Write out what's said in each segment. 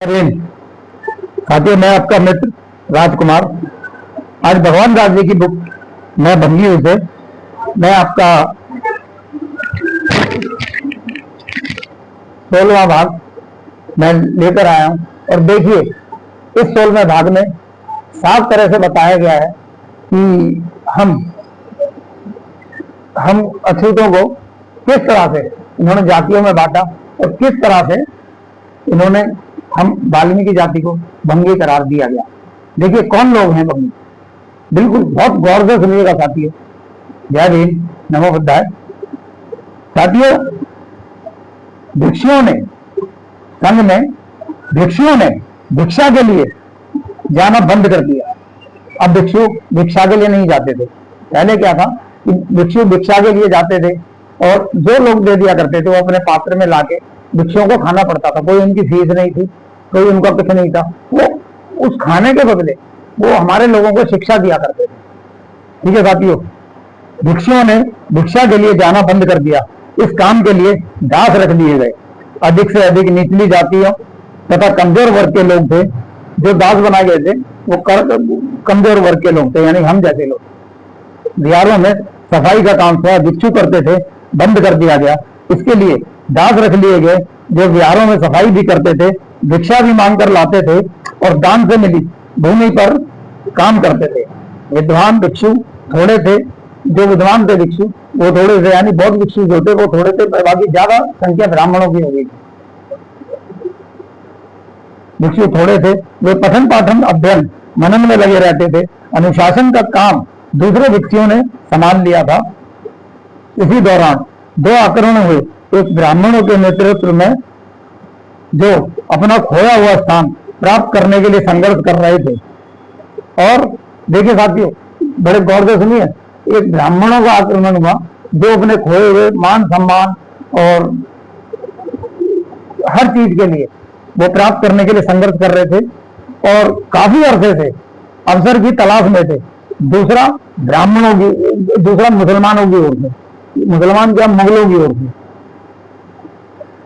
साथियों, मैं आपका मित्र राजकुमार। आज भगवान दास जी की बुक मैं भंगी हूं से मैं आपका 16वां भाग मैं लेकर आया हूं। और देखिए, इस 16वें भाग में साफ तरह से बताया गया है कि हम अछूतों को किस तरह से इन्होंने जातियों में बांटा और किस तरह से इन्होंने हम वाल्मीकि जाति को भंगी करार दिया गया। देखिए कौन लोग हैं भंगी, बिल्कुल बहुत गौर से सुनिएगा साथियों। जय भीम, नमो बुद्धाय। साथियों, भिक्षुओं ने संघ में भिक्षुओं ने भिक्षा के लिए जाना बंद कर दिया। अब भिक्षु भिक्षा के लिए नहीं जाते थे। पहले क्या था कि भिक्षु भिक्षा के लिए जाते थे और जो लोग दे दिया करते थे वो अपने पात्र में लाके भिक्षुओं को खाना पड़ता था। कोई उनकी फीस नहीं थी, कोई उनका कुछ नहीं था। वो उस खाने के बदले वो हमारे लोगों को शिक्षा दिया करते थे। ठीक है साथियों, भिक्षुओं ने भिक्षा के लिए जाना बंद कर दिया। इस काम के लिए दास रख दिए गए। अधिक से अधिक निचली जातियों तथा कमजोर वर्ग के लोग थे जो दास बनाए गए थे। वो कमजोर वर्ग के लोग थे, यानी हम जैसे लोग। बिहारों में सफाई का काम था, भिक्षु करते थे, बंद कर दिया गया। इसके लिए दास रख लिए गए जो बिहारों में सफाई भी करते थे, भिक्षा भी मांग कर लाते थे और दान से मिली भूमि पर काम करते थे। विद्वान भिक्षु थोड़े थे, जो विद्वान थे भिक्षु वो थोड़े थे, यानी बहुत भिक्षु जो थे वो थोड़े थे, बाकी ज्यादा संख्या ब्राह्मणों की होगी। भिक्षु थोड़े थे, वे पठन पाठन अध्ययन मनन में लगे रहते थे। अनुशासन का काम दूसरे भिक्षुओं ने संभाल लिया था। इसी दौरान दो आक्रमण हुए। एक ब्राह्मणों के नेतृत्व में जो अपना खोया हुआ स्थान प्राप्त करने के लिए संघर्ष कर रहे थे। और देखिए साथियों, बड़े गौर से सुनिए, एक ब्राह्मणों का आक्रमण हुआ जो अपने खोए हुए मान सम्मान और हर चीज के लिए वो प्राप्त करने के लिए संघर्ष कर रहे थे और काफी अरसे से अवसर की तलाश में थे। दूसरा ब्राह्मणों की, दूसरा मुसलमानों की ओर से, मुसलमान क्या मुगलों की ओर से।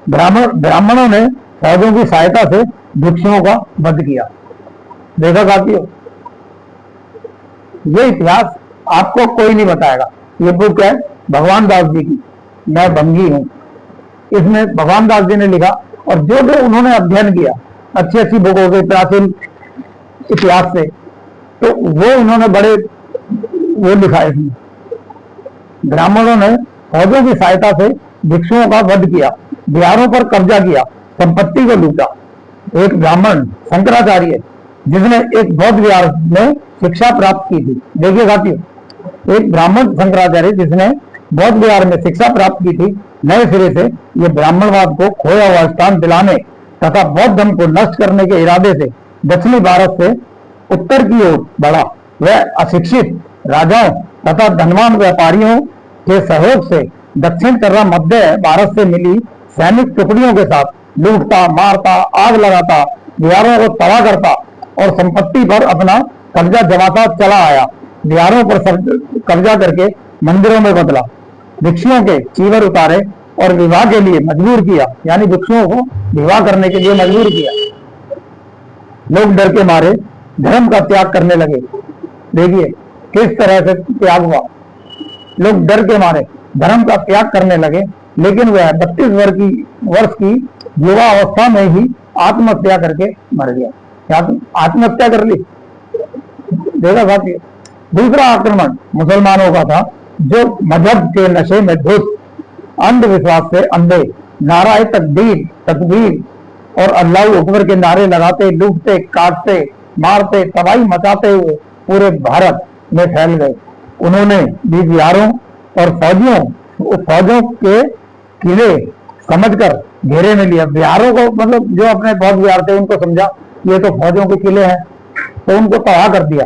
ब्राह्मणों ने फौजों की सहायता से भिक्षुओं का वध किया। देखा साथियों, ये इतिहास आपको कोई नहीं बताएगा। ये बुक है भगवान दास जी की, मैं भंगी हूं। इसमें भगवान दास जी ने लिखा और जो जो उन्होंने अध्ययन किया अच्छी अच्छी बुकों के प्राचीन इतिहास से, तो वो उन्होंने बड़े वो लिखा इसमें। ब्राह्मणों ने फौजों की सहायता से भिक्षुओं का वध किया, बिहारों पर कब्जा किया, संपत्ति को लूटा। एक ब्राह्मण शंकराचार्य जिसने एक बौद्ध विहार में शिक्षा प्राप्त की थी। देखिए साथियों, एक ब्राह्मण शंकराचार्य जिसने बौद्ध विहार में शिक्षा प्राप्त की थी, नए सिरे से ये ब्राह्मणवाद को खोया हुआ स्थान दिलाने तथा बौद्ध धर्म को नष्ट करने के इरादे से दक्षिणी भारत से उत्तर की ओर बढ़ा। वह अशिक्षित राजाओं तथा धनवान व्यापारियों के सहयोग से दक्षिण तथा मध्य भारत से मिली सैनिक टुकड़ियों के साथ लूटता, मारता, आग लगाता, बिहारों को तबाह करता और संपत्ति पर अपना कब्जा जमाता चला आया। बिहारों पर कब्जा करके मंदिरों में बदला, भिक्षुओं के चीवर उतारे और विवाह के लिए मजबूर किया, यानी भिक्षुओं को विवाह करने के लिए मजबूर किया। लोग डर के मारे धर्म का त्याग करने लगे। देखिए किस तरह से त्याग हुआ। लोग डर के मारे धर्म का त्याग करने लगे, लेकिन वह 32 वर्ष की युवा अवस्था में ही आत्महत्या करके मर गया। आत्महत्या कर ली। देखा साथी, दूसरा आक्रमण मुसलमानों का था जो मजहब के नशे में धुत, अंधविश्वास से अंधे, नाराए तकदीर, तकबीर और अल्लाह अकबर के नारे लगाते, लूटते, काटते, मारते, तबाही मचाते हुए पूरे भारत में फैल गए। उन्होंने भी बिहारों और फौजों के किले समझकर घेरे में लिया। बिहारों को, मतलब जो अपने बौद्ध बिहार थे उनको समझा ये तो फौजों के किले हैं, तो उनको तबाह कर दिया,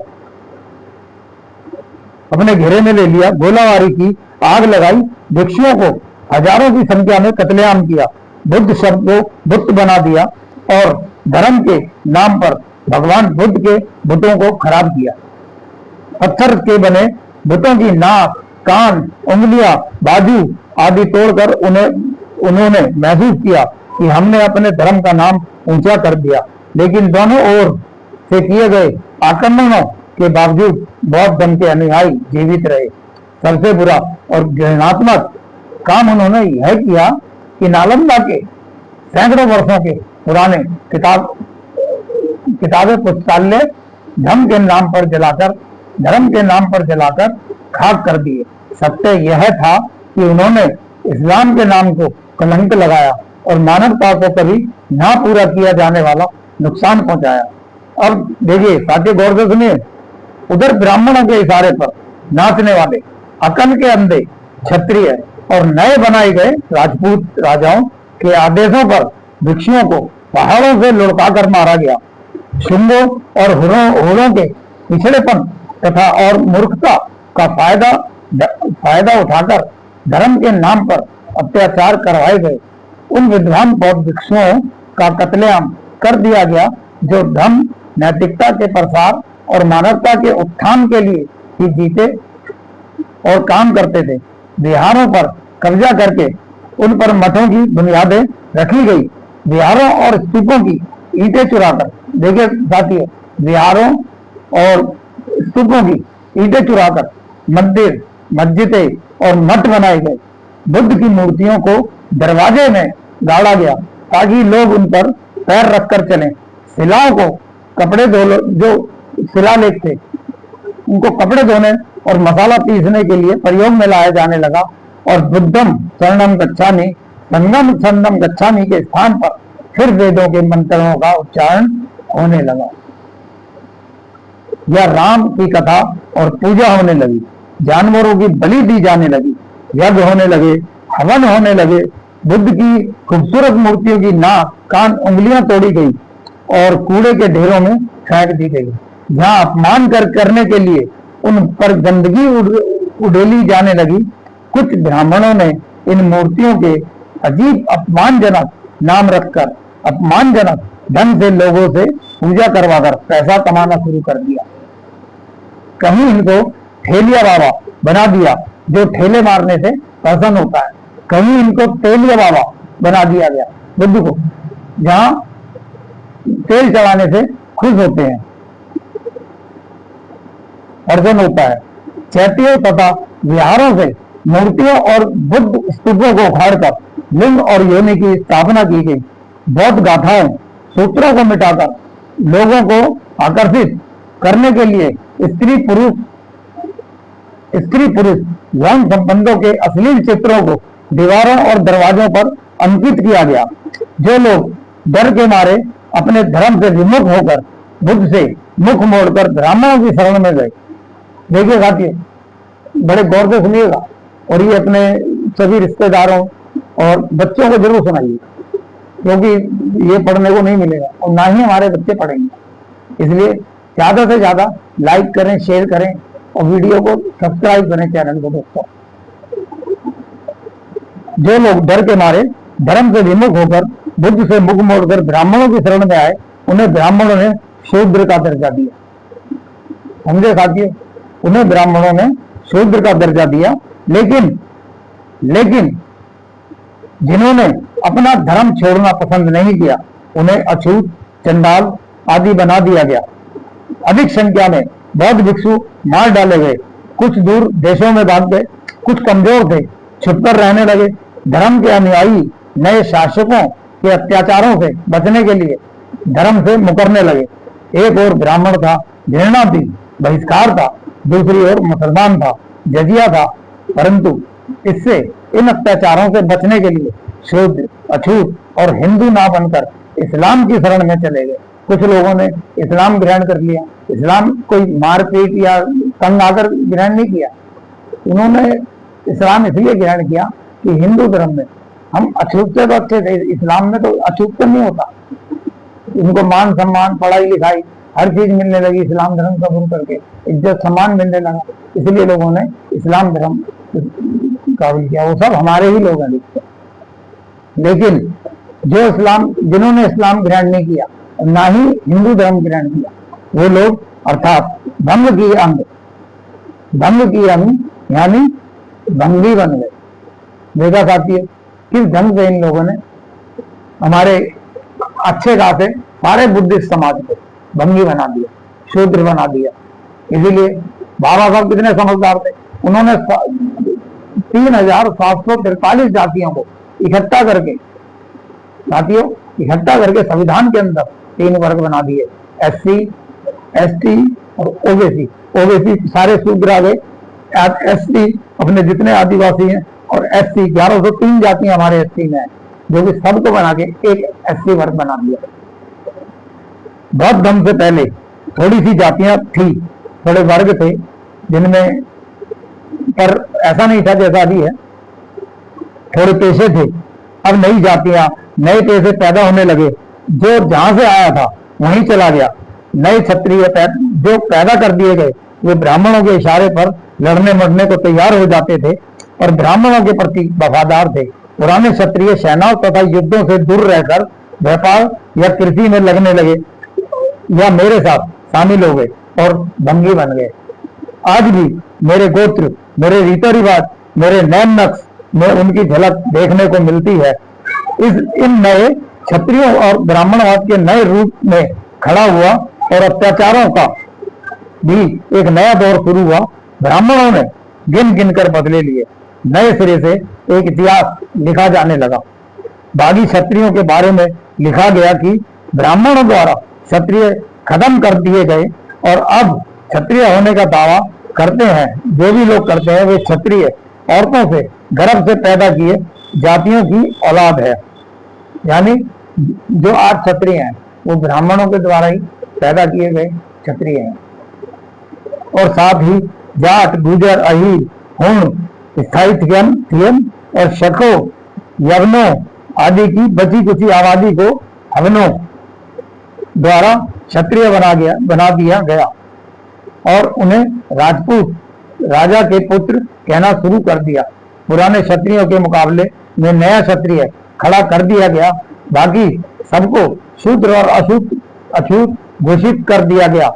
अपने घेरे में ले लिया। गोलाबारी की, आग लगाई, भिक्षुओं को हजारों की संख्या में कत्लेआम किया, बुद्ध शब्द को बुत बना दिया और धर्म के नाम पर भगवान बुद्ध के बुतों को खराब किया। पत्थर के बने बुतों की नाक, कान, उंगलियां, बाजू आदि तोड़कर उन्होंने महसूस किया कि हमने अपने धर्म का नाम ऊंचा कर दिया। लेकिन दोनों ओर से किए गए आक्रमणों के बावजूद बौद्ध धर्म के अनुयायी जीवित रहे। सबसे बुरा और घृणात्मक काम उन्होंने यह किया कि नालंदा के सैकड़ों वर्षों के पुराने किताबें पुस्तकालय धर्म के नाम पर जलाकर खाक कर दिए। सत्य यह था कि उन्होंने इस्लाम के नाम को कलंक लगाया और मानवता को कभी ना पूरा किया जाने वाला नुकसान पहुंचाया। अब देखिए साथी, गौर से सुनिए, उधर ब्राह्मणों के इशारे पर नाचने वाले अकल के अंधे क्षत्रिय और नए बनाए गए राजपूत राजाओं के आदेशों पर भिक्षुओं को पहाड़ों से लुढ़का कर मारा गया। शुंगों और हुरों के पिछड़ेपन तथा और मूर्खता का फायदा उठाकर धर्म के नाम पर अत्याचार करवाए गए उन विद्वान बौद्ध भिक्षुओं का कत्लेआम कर दिया गया जो धर्म, नैतिकता के प्रसार और मानवता के उत्थान के लिए ही जीते और काम करते थे। बिहारों पर कब्जा करके उन पर मठों की बुनियादें रखी गई। बिहारों और स्तूपों की ईंटें चुराकर, देखिए साथियों, बिहारों और स्तूपों की ईंटें चुराकर मंदिर, मस्जिदें और मठ बनाए गए। बुद्ध की मूर्तियों को दरवाजे में गाड़ा गया ताकि लोग उन पर पैर रखकर चलें। शिलाओं को कपड़े जो शिलालेख थे उनको कपड़े धोने और मसाला पीसने के लिए प्रयोग में लाया जाने लगा और बुद्धम शरणम गच्छामि, संगम शरणम गच्छामि के स्थान पर फिर वेदों के मंत्रों का उच्चारण होने लगा। यह राम की कथा और पूजा होने लगी, जानवरों की बलि दी जाने लगी, यज्ञ होने लगे, हवन होने लगे। बुद्ध की खूबसूरत मूर्तियों की नाक, कान, उंगलियां तोड़ी गई और कूड़े के ढेरों में फेंक दी गई। जहां अपमान करने के लिए उन पर गंदगी उड़ेली जाने लगी। कुछ ब्राह्मणों ने इन मूर्तियों के अजीब अपमानजनक नाम रखकर अपमानजनक ढंग से लोगों से पूजा करवाकर पैसा कमाना शुरू कर दिया। कहीं इनको ठेलिया बाबा बना दिया जो ठेले मारने से प्रसन्न होता है, कहीं इनको तेलिया बाबा बना दिया गया बुद्ध को, जहां तेल चढ़ाने से खुश होते हैं, अर्जन होता है। चैत्यों तथा विहारों से मूर्तियों और बुद्ध स्तूपों को उखाड़कर लिंग और योनि की स्थापना की गई। बौद्ध गाथाओं, सूत्रों को मिटाकर लोगों को आकर्षित करने के लिए स्त्री पुरुष यौन संबंधों के अश्लील चित्रों को दीवारों और दरवाजों पर अंकित किया गया। जो लोग डर के मारे अपने धर्म से विमुख होकर बुद्ध से मुख मोड़कर ब्राह्मणों की शरण में गए। देखिए साथियों, बड़े गौर से सुनिएगा और ये अपने सभी रिश्तेदारों और बच्चों को जरूर सुनाइए, क्योंकि ये पढ़ने को नहीं मिलेगा और ना ही हमारे बच्चे पढ़ेंगे। इसलिए ज्यादा से ज्यादा लाइक करें, शेयर करें और वीडियो को सब्सक्राइब करें चैनल को। दोस्तों, जो लोग डर के मारे धर्म से विमुख होकर बुद्ध से मुख मोड़कर ब्राह्मणों की शरण में आए, उन्हें ब्राह्मणों ने शूद्र का दर्जा दिया। समझे साथियों, उन्हें ब्राह्मणों ने शूद्र का दर्जा दिया। लेकिन जिन्होंने अपना धर्म छोड़ना पसंद नहीं किया, उन्हें अछूत, चंडाल आदि बना दिया गया। अधिक संख्या में बौद्ध भिक्षु मार डाले गए। कुछ दूर देशों में भाग गए, कुछ कमजोर थे, छुपकर रहने लगे। धर्म के अनुयायी नए शासकों के अत्याचारों से बचने के लिए धर्म से मुकरने लगे। एक ओर ब्राह्मण था, घृणा थी, बहिष्कार था, दूसरी ओर मुसलमान था, जजिया था। परंतु इससे इन अत्याचारों से बचने के लिए शूद्र, अछूत और हिंदू ना बनकर इस्लाम की शरण में चले गए। कुछ लोगों ने इस्लाम ग्रहण कर लिया। इस्लाम कोई मारपीट या तंग आकर ग्रहण नहीं किया। उन्होंने इस्लाम इसलिए ग्रहण किया कि हिंदू धर्म में हम अछूत से तो अच्छे थे, इस्लाम में तो अछूत नहीं होता। उनको मान सम्मान, पढ़ाई लिखाई हर चीज मिलने लगी। इस्लाम धर्म कबूल करके इज्जत सम्मान मिलने लगा, इसलिए लोगों ने इस्लाम धर्म कबूल किया। वो सब हमारे ही लोग हैं। लेकिन जिन्होंने इस्लाम ग्रहण नहीं किया, ना ही हिंदू धर्म ग्रहण किया, वो लोग अर्थात भंग की अंग यानी भंगी बन गए। देखा साथियों, किस ढंग से इन लोगों ने हमारे अच्छे खासे सारे बुद्धिस्ट समाज को भंगी बना दिया, शूद्र बना दिया। इसीलिए बाबा साहब कितने समझदार थे, उन्होंने 3743 जातियों को इकट्ठा करके, साथियों, इकट्ठा करके संविधान के अंदर 3 वर्ग बना दिए, SC, ST और OBC। OBC सारे शूद्र आ गए, ST अपने जितने आदिवासी हैं, और SC 1103 जातियां हमारे SC में है, जो कि सबको बना के एक SC वर्ग बना दिया। बहुत दम से पहले थोड़ी सी जातियां थी, थोड़े वर्ग थे जिनमें, पर ऐसा नहीं था जैसा अभी है, थोड़े पेशे थे। अब नई जातियां, नए पेशे पैदा होने लगे, जो जहां से आया था वहीं चला गया। नए क्षत्रिय जो पैदा कर दिए गए, वे ब्राह्मणों के इशारे पर लड़ने मरने को तैयार हो जाते थे और ब्राह्मणों के प्रति वफादार थे। पुराने क्षत्रिय सेनाओं तथा युद्धों से दूर रहकर व्यापार या कृषि में लगने लगे या मेरे साथ शामिल हो गए और भंगी बन गए। आज भी मेरे गोत्र, मेरे रीति रिवाज, मेरे नैन नक्श में उनकी झलक देखने को मिलती है। इन नए क्षत्रियों और ब्राह्मणवाद के नए रूप में खड़ा हुआ और अत्याचारों का भी एक नया दौर शुरू हुआ। ब्राह्मणों ने गिन गिन कर बदले लिए, नए सिरे से एक इतिहास लिखा जाने लगा। बागी क्षत्रियों के बारे में लिखा गया कि ब्राह्मणों द्वारा क्षत्रिय खत्म कर दिए गए और अब क्षत्रिय होने का दावा करते हैं जो भी लोग करते हैं, वे क्षत्रिय औरतों से गर्भ से पैदा किए जातियों की औलाद है। यानी जो आज क्षत्रिय हैं वो ब्राह्मणों के द्वारा ही पैदा किए गए क्षत्रिय हैं। और साथ ही जाट, गुजर, अहीर, हूण, स्थायिथियन और शको, यवनों आदि की बची कुची आबादी को हवनों द्वारा क्षत्रिय बना दिया गया और उन्हें राजपूत राजा के पुत्र कहना शुरू कर दिया। पुराने क्षत्रियों के मुकाबले में नया क्षत्रिय खड़ा कर दिया गया, बाकी सबको शूद्र और अछूत घोषित कर दिया गया।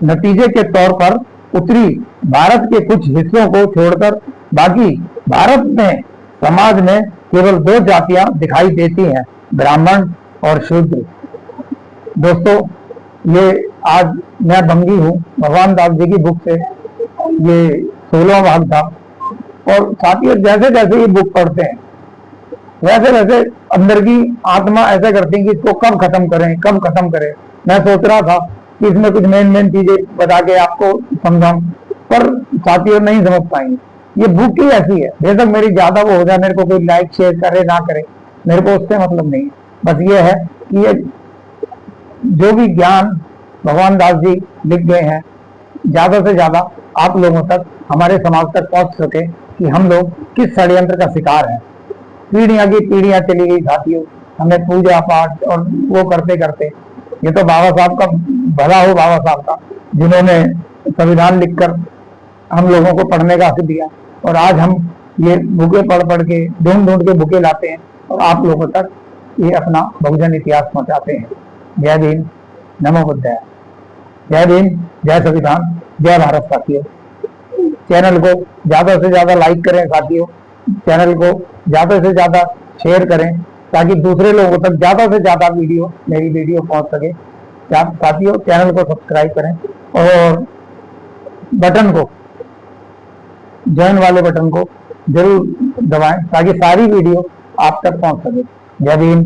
नतीजे के तौर पर उत्तरी भारत के कुछ हिस्सों को छोड़कर बाकी भारत में समाज में केवल 2 जातियां दिखाई देती हैं, ब्राह्मण और शूद्र। दोस्तों, ये आज मैं भंगी हूँ भगवान दास जी की बुक से, ये 16वां भाग था। और साथियों, जैसे जैसे ये बुक पढ़ते हैं वैसे वैसे अंदर की आत्मा ऐसा करती है कि इसको कब खत्म करें। मैं सोच रहा था कि इसमें कुछ मेन चीजें बता के आपको समझाऊं, पर साथियों नहीं समझ पाएंगे। ये बुक ही ऐसी है, बेशक मेरी ज्यादा वो हो जाए, मेरे को कोई लाइक शेयर करे ना करे, मेरे को उससे मतलब नहीं। बस ये है कि ये जो भी ज्ञान भगवान दास जी लिख गए हैं, ज्यादा से ज्यादा आप लोगों तक, हमारे समाज तक पहुंच सके कि हम लोग किस षड्यंत्र का शिकार हैं। पीढ़ियां की पीढ़ियां चली गई साथियों, हमें पूजा पाठ और वो करते करते, ये तो बाबा साहब का भला हो, बाबा साहब का, जिन्होंने संविधान लिखकर हम लोगों को पढ़ने का हक दिया। और आज हम ये बुके पढ़ के ढूंढ के बुके लाते हैं और आप लोगों तक ये अपना बहुजन इतिहास पहुंचाते हैं। जय भीम, नमो बुद्धाय। जय भीम, जय संविधान, जय भारत। साथियों, चैनल को ज्यादा से ज्यादा लाइक करें साथियों, चैनल को ज्यादा से ज्यादा शेयर करें ताकि दूसरे लोगों तक ज्यादा से ज्यादा मेरी वीडियो पहुंच सके। साथियों, चैनल को सब्सक्राइब करें और बटन को, ज्वाइन वाले बटन को जरूर दबाएं ताकि सारी वीडियो आप तक पहुंच सके। जय भीम।